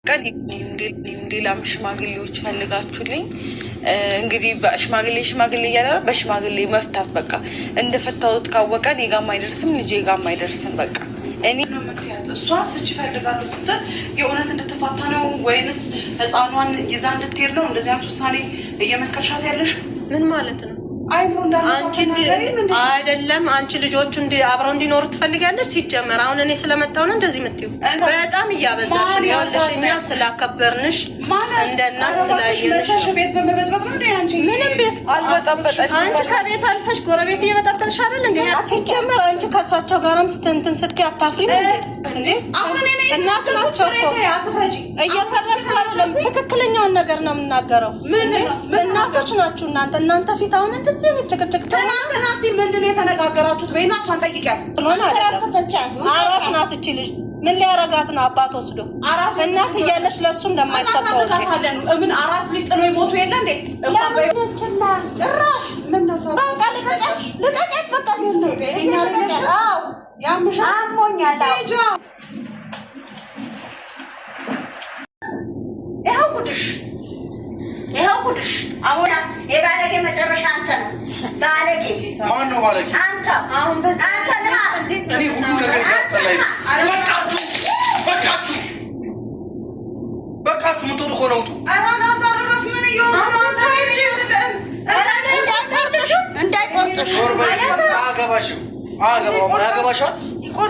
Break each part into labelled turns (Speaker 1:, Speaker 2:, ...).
Speaker 1: ቀን ሌላም ሽማግሌዎች ፈልጋችሁልኝ እንግዲህ በሽማግሌ እያለ በሽማግሌ መፍታት በቃ እንደፈታሁት ካወቀ እኔ ጋርም አይደርስም ልጄ ጋርም አይደርስም። በቃ እኔ
Speaker 2: እሷ ፍቺ ፈልጋለሁ ስትል የእውነት እንድትፋታ ነው ወይንስ ህፃኗን ይዛ እንድትሄድ ነው? እንደዚህ አይነት ውሳኔ እየመከርሻት ያለሽ
Speaker 3: ምን ማለት ነው?
Speaker 2: አንቺ
Speaker 3: አይደለም አንቺ ልጆቹ አብረው እንዲኖሩ ትፈልጋለች። ሲጀመር አሁን እኔ ስለመጣሁ ነው እንደዚህ የምትይው። በጣም እያበዛሽ ነው። ይኸውልሽ እኛ ስላከበርንሽ እንደ እናት ስላየንሽ
Speaker 2: ቤት በመበጥበጥ ነው እንዴ? አንቺ ምንም ቤት
Speaker 1: አልበጠበጠች።
Speaker 3: አንቺ ከቤት አልፈሽ ጎረቤት እየበጠበጥሽ አይደል እንዴ? ሲጀመር አንቺ ከሳቸው ጋርም ስትንትን ስትይ አታፍሪም እንዴ?
Speaker 2: አሁን እኔ
Speaker 3: እናት ናቸው እኮ
Speaker 2: አትፈጂ።
Speaker 3: እየፈረድኩ አይደለም፣ ትክክለኛውን ነገር ነው የምናገረው። እናቶች ናችሁ እናንተ ፊት አሁን እንደዚህ ጭቅጭቅ
Speaker 2: ትናንትና እስኪ ምንድን ነው የተነጋገራችሁት? በይና እሷን ጠይቂያት።
Speaker 3: አራስ ናት እቺ ልጅ። ምን ሊያረጋት ነው? አባት ወስዶ እናት እያለች ለእሱ እንደማይሰጠው
Speaker 2: ምን አራስ ልጅ ጥሎ ይሞቱ የለ እንዴ?
Speaker 3: ጭራሽ በቃ ልቀቀት። በቃ
Speaker 2: ያምሻል፣
Speaker 3: አሞኛል።
Speaker 2: ይኸው ጉድሽ
Speaker 4: አሁን የባለጌ መጨረሻ አንተ ነው። ባለጌ
Speaker 5: ማን ነው ባለጌ?
Speaker 4: አንተ።
Speaker 3: አሁን በዛ
Speaker 4: አንተ ነህ።
Speaker 5: እኔ ሁሉ ነገር ያስጠላኝ። በቃችሁ ምን ትወጡ ነው?
Speaker 2: አራናዛራስ ምን ይሆን?
Speaker 4: እንዳይቆርጥሽ
Speaker 5: አያገባሽም።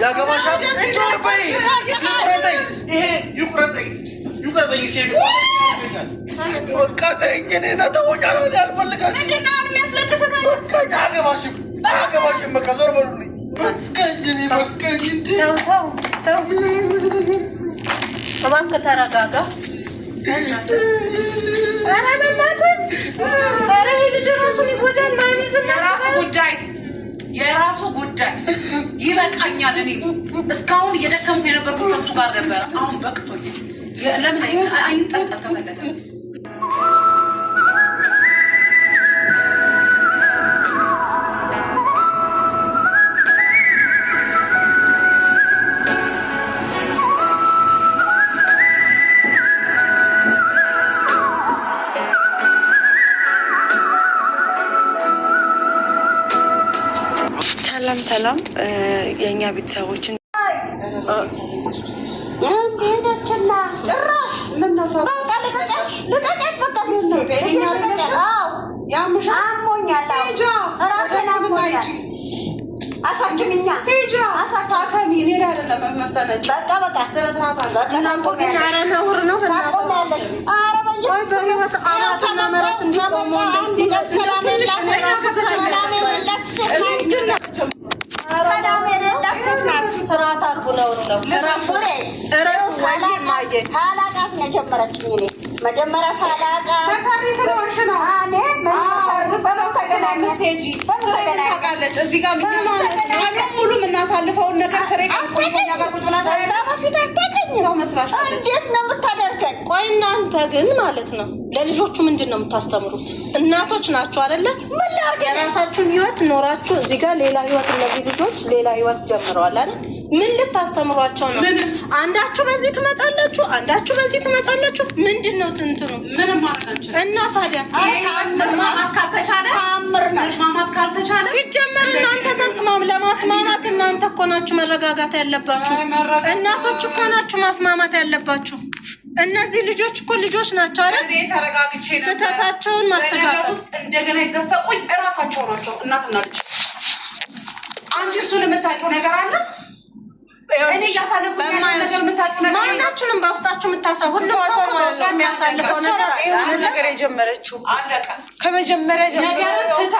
Speaker 5: ያገባሻል። ዞር በይ። ይሄ ይቁረጠኝ ሲሄዱ በቃ ተይኝ። እኔ ተወኛ ነው ያልፈልጋችሁ።
Speaker 4: ምንድን ነው የሚያስለቅሰው?
Speaker 5: አያገባሽም። በቃ ዞር በሉልኝ። በቃኝ።
Speaker 3: ተው እባክህ ተረጋጋ። ኧረ በእናትህ ኧረ ይሄ ልጅ እራሱን ይጎዳል።
Speaker 2: የራሱ ጉዳይ ይበቃኛል። እኔ እስካሁን እየደከምኩ የነበርኩት ከእሱ ጋር ነበረ። አሁን በቅቶኛል። ለምን አይንጠልጠል ከፈለገ
Speaker 1: ሰላም የእኛ ቤተሰቦችን
Speaker 4: ሄደችና ጭራሽ በቃ ልቀቀት። በቃ
Speaker 2: ያምሻል፣
Speaker 4: አሞኛል። ራሴን አሞኛል። አሳክሚኛ
Speaker 2: አሳካሚ እኔ ላይ አይደለም መሰለች።
Speaker 4: በቃ
Speaker 2: ስለ ስርዓት አለ።
Speaker 3: እናንተ ግን ኧረ ነውር ነው።
Speaker 4: ታቆማለች። ኧረ በየት
Speaker 3: አራትና መራት እንዲቆሙ እንደዚህ
Speaker 4: ሰላም የላት
Speaker 3: ስርዓት አድርጉ። ነውር ነው።
Speaker 4: ሳላቃት ነው የጀመረችኝ። እኔ መጀመሪያ ሳላቃት
Speaker 2: ተሰሪ ስለሆንሽ ነው። እዚህ ጋር ሙሉ የምናሳልፈውን ነገር ፍሬ
Speaker 4: በፊት አታውቅኝም። እንዴት ነው የምታደርገኝ?
Speaker 3: ቆይ እናንተ ግን ማለት ነው ለልጆቹ ምንድን ነው የምታስተምሩት? እናቶች ናቸው አይደለ? ምን ላድርግ? የራሳችሁን ህይወት ኖራችሁ እዚህ ጋር ሌላ ህይወት፣ እነዚህ ልጆች ሌላ ህይወት ጀምረዋል አይደል? ምን ልታስተምሯቸው ነው? አንዳችሁ በዚህ ትመጣላችሁ፣ አንዳችሁ በዚህ ትመጣላችሁ። ምንድን ነው ትንትኑ?
Speaker 2: ምንም ማድረጋችሁ
Speaker 3: እና ታዲያ
Speaker 2: መስማማት ካልተቻለ መስማማት ካልተቻለ
Speaker 3: ሲጀመር እናንተ ለማስማማት እናንተ እኮ ናችሁ መረጋጋት ያለባችሁ። እናቶች እኮ ናችሁ ማስማማት ያለባችሁ። እነዚህ ልጆች እኮ ልጆች ናቸው አይደል?
Speaker 2: እኔ ተረጋግቼ ነበር።
Speaker 3: ስህተታቸውን ማስተካከል
Speaker 2: እንደገና ይዘፈቁኝ እራሳቸው ናቸው እናትና ልጅ። አንቺ እሱን የምታውቂው ነገር አለ? እኔ ያሳለፈው ነገር የምታውቂው ነገር
Speaker 3: ማናችሁንም በውስጣችሁ የምታሳው ሁሉ ሰው የሚያሳልፈው
Speaker 1: ነገር የጀመረችው
Speaker 2: አለቀ።
Speaker 1: ከመጀመሪያ
Speaker 2: ነገር ስታ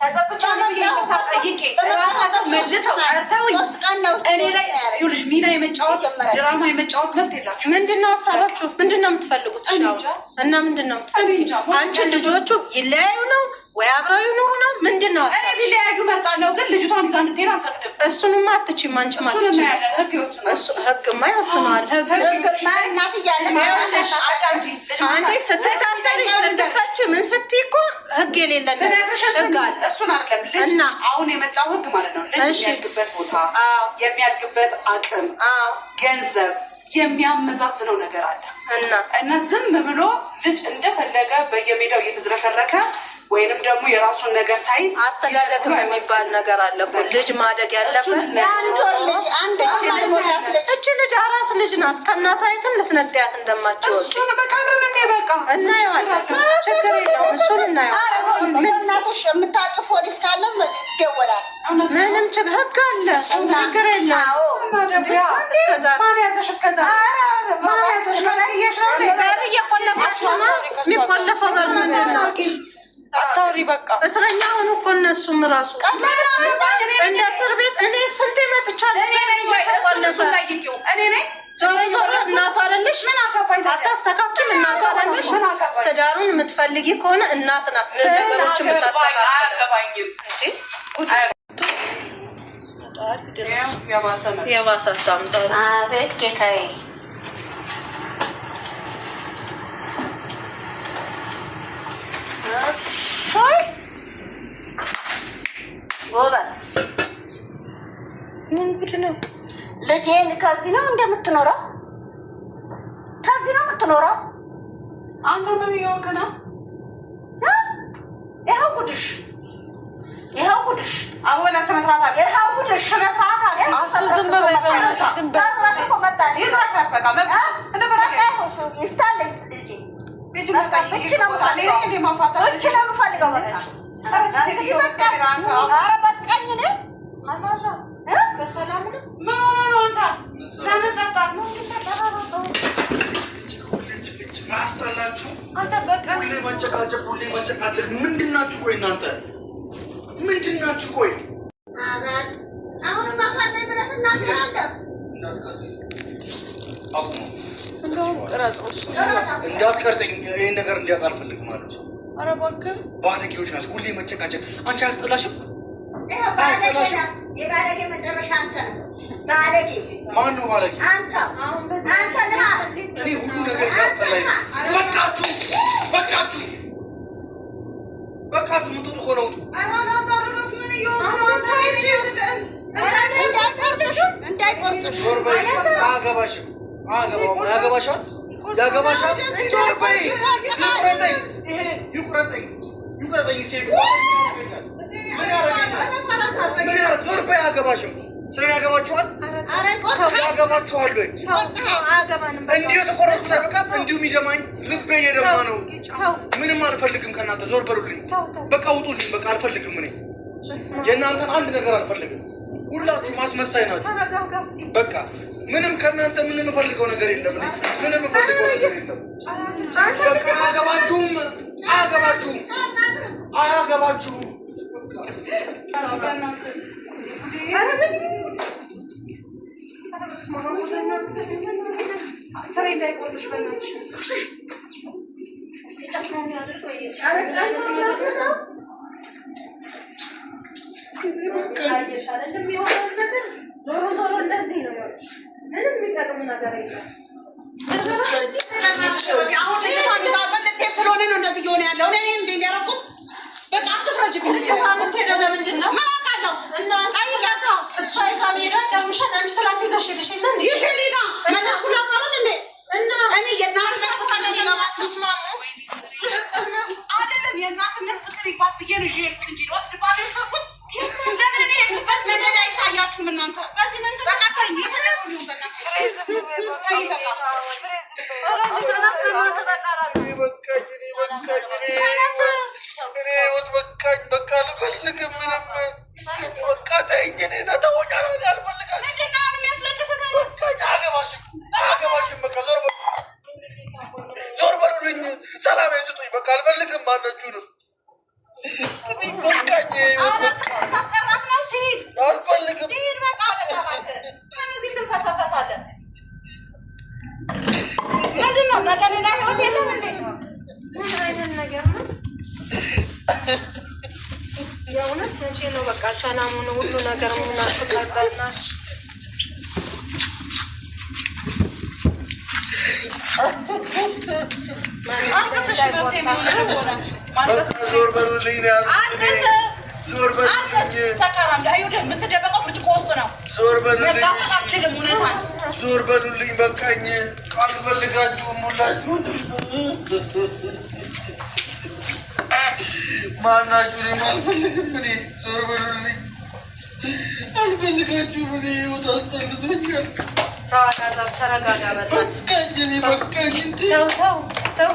Speaker 2: ተጸጽቻ ነው ታጠይቂ እራሳቸው መልሰው አርተውኝ እኔ ላይ ይኸውልሽ ሚና የመጫወት ድራማ የመጫወት መብት የላችሁ።
Speaker 3: ምንድነው ሀሳባችሁ? ምንድነው የምትፈልጉት? እና ምንድነው የምትፈልጉት? አንቺ ልጆቹ ይለያዩ ነው ወይ አብረው ይኖሩ ነው? ምንድነው?
Speaker 2: እኔ ቢለያዩ መርጣለሁ፣ ግን ልጅቷን ይዛ እንድትሄድ አልፈቅድም።
Speaker 3: እሱንማ አትችይም አንቺ ማለት ነው።
Speaker 2: ህግ ይወስናል።
Speaker 3: እሱ ህግማ ይወስናል። ህግ
Speaker 4: እናት እያለ
Speaker 3: አንዴ ስትታሰሪ ስትፈቺ ምን ስትይ እኮ ህግ የሌለን ህግ አለ።
Speaker 2: እሱን አይደለም ልጅ አሁን የመጣው ህግ ማለት ነው። ልጅ የሚያድግበት ቦታ፣ የሚያድግበት አቅም፣ ገንዘብ የሚያመዛዝነው ነገር አለ እና ዝም ብሎ ልጅ እንደፈለገ በየሜዳው እየተዝረከረከ ወይንም ደግሞ የራሱን ነገር ሳይዝ
Speaker 3: አስተዳደግ የሚባል ነገር አለ። ልጅ ማደግ ያለበት እች ልጅ አራስ ልጅ ናት። ከእናቷ የትም ልትነጥያት እንደማትችል
Speaker 2: እሱን በቃብረን በቃ
Speaker 3: እናየዋለን። ችግር የለውም። እሱን እናየዋለን።
Speaker 4: እናቶች የምታውቅ ፖሊስ ካለ ይደወላል።
Speaker 3: ምንም ህግ አለ። ችግር የለውም። በር እየቆለፋችሁ ነው። የሚቆለፈው በር ምንድን ነው?
Speaker 1: አታውሪ በቃ
Speaker 3: እስረኛ ሆኑ እኮ እነሱም ራሱ እንደ እስር ቤት። እኔ ስንቴ መጥቻለሁ። ዞሮ ዞሮ እናቷ አይደለሽ? አታስተካክል። እናቷ አይደለሽ? ትዳሩን የምትፈልጊ ከሆነ እናት ናት ነገሮች የምታስተካክል። የባሰ ታምጣ።
Speaker 4: አቤት ጌታዬ ጎበዝ።
Speaker 3: ምን ጉድ ነው?
Speaker 4: ልጄን ከዚህ ነው እንደምትኖረው? ከዚህ ነው የምትኖረው?
Speaker 2: አንተ ምን እየሆንክ ነው?
Speaker 4: ይኸው ጉድሽ፣ ይኸው ጉድሽ።
Speaker 2: አወላ ስነ ስርዓት አለ። ይኸው ጉድሽ ስነ ስርዓት አለ።
Speaker 1: ዝም በይ በእናትሽ ዝም በይ።
Speaker 4: ይፍታልኝ ልጄ።
Speaker 5: ምንድን ናችሁ? ቆይ እናንተ ምንድን ናችሁ? ቆይ እንዳትቀርጠኝ። ይህን ነገር እንዲያውቅ አልፈልግም ማለት ነው።
Speaker 1: ኧረ እባክህ
Speaker 5: ባለጌዎች ናቸው። ሁሌ መጨቃጨቅ። አንቺ አያስጠላሽም?
Speaker 4: የባለጌ መጨረሻ አንተ ነው። ባለጌ
Speaker 5: ማን ነው ባለጌ?
Speaker 4: አንተ ነህ።
Speaker 5: እኔ ሁሉ ነገር ያስጠላኝ። በቃችሁ፣ በቃችሁ፣ በቃችሁ። ምጥጡ እኮ ነው።
Speaker 4: እንዳይቆርጥሽ
Speaker 5: አያገባሽም። ያገባሻል፣ ያገባሻል። ዞር በይ። ይቁረጠኝ፣ ይቁረጠኝ፣ ይቁረጠኝ። ሴት ዞር በይ። አያገባሽም። ስለ ያገባችኋል፣ ያገባችኋል ወይ? እንዲሁ የተቆረጥኩት አይበቃም? እንዲሁ የሚደማኝ ልቤ እየደማ ነው። ምንም አልፈልግም ከእናንተ። ዞር በሉልኝ። በቃ ውጡልኝ። በቃ አልፈልግም። እኔ የእናንተን አንድ ነገር አልፈልግም። ሁላችሁ ማስመሳይ ናችሁ። በቃ ምንም ከእናንተ ምንም የምፈልገው ነገር የለም። ምንም የምፈልገው ነገር የለም። በቃ አያገባችሁም፣ አያገባችሁም፣ አያገባችሁም።
Speaker 3: ዞሮ ዞሮ እንደዚህ ነው። ምንም የሚጠቅም ነገር የለም።
Speaker 2: አሁን ስለሆነ ነው እንደዚህ እየሆነ ያለው። እኔ እንደ እንዲያረኩት በቃ አትፍረጅብኝ።
Speaker 3: ለምንድን ነው ምን አውቃለሁ? እና ቃይላታ እሷ የካሜራ ደምሸት አንቺ ትላት ይዘሽ ሄደሽ የለ እንዴ?
Speaker 2: ይሽሊና መለስኩላ ቀረን እንዴ? እና እኔ የእናትነት ፍቅር አይደለም የእናትነት ፍቅር ይባል ብዬ ነው ይዤ እንጂ ወስድ ባለ ይፈቁት ለምን እኔ የሄድኩበት መንገድ አይታያችሁም እናንተ? በዚህ መንገድ በቃ ታኝ ይፈለጉ በቃ
Speaker 5: ዞር በሉልኝ። ሰላም ስጡኝ። በቃ አልፈልግም። ማናችሁ ነው? በቃኝ። አልፈልግም።
Speaker 2: ምንድነው ለቀንና ህይወት የለም እንዴ?
Speaker 3: ምን አይነት ነገር ነው? የእውነት መቼ ነው በቃ ሰላሙ ነው ሁሉ ነገር ሙናችሁ ቀርበናል።
Speaker 5: ዞር በሉልኝ። ዞር በሉልኝ።
Speaker 2: ሰካራም ዳዩደ የምትደበቀው ብርጭቆ ውስጥ ነው።
Speaker 5: ዞር በሉልኝ።
Speaker 2: መጋፈጣችልም እውነታን
Speaker 5: ዞር በሉልኝ። በቃኝ። አልፈልጋችሁም ሁላችሁ። ማናችሁ? እኔም አልፈልግም። እኔ ዞር በሉልኝ። አልፈልጋችሁም። እኔ ህይወት አስጠልቶኛል።
Speaker 3: ተረጋጋ።
Speaker 5: በቃኝ። እኔ በቃኝ።
Speaker 3: ተው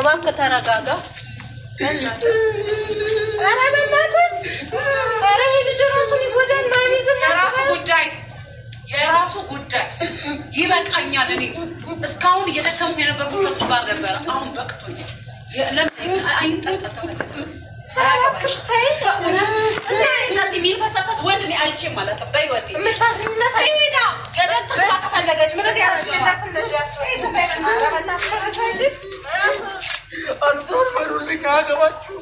Speaker 3: እባክህ ተረጋጋ። ኧረ በእናትህ ኧረ ልጅ ራሱን ይጎዳል። ማን ይዝም
Speaker 2: የራሱ ጉዳይ ይበቃኛል። እኔ እስካሁን እየደከምኩ የነበርኩት ከሱ ጋር ነበረ። አሁን በቅቶኛል። ለምን
Speaker 3: እባክሽ ተይ።
Speaker 2: እነዚህ የሚንፈሰፈስ ወንድ እኔ አይቼም አላውቅም በህይወቴ። ሄዳ ገደል ትግባ ከፈለገች ምን
Speaker 5: ዞር በሉልኝ። አያገባችሁም።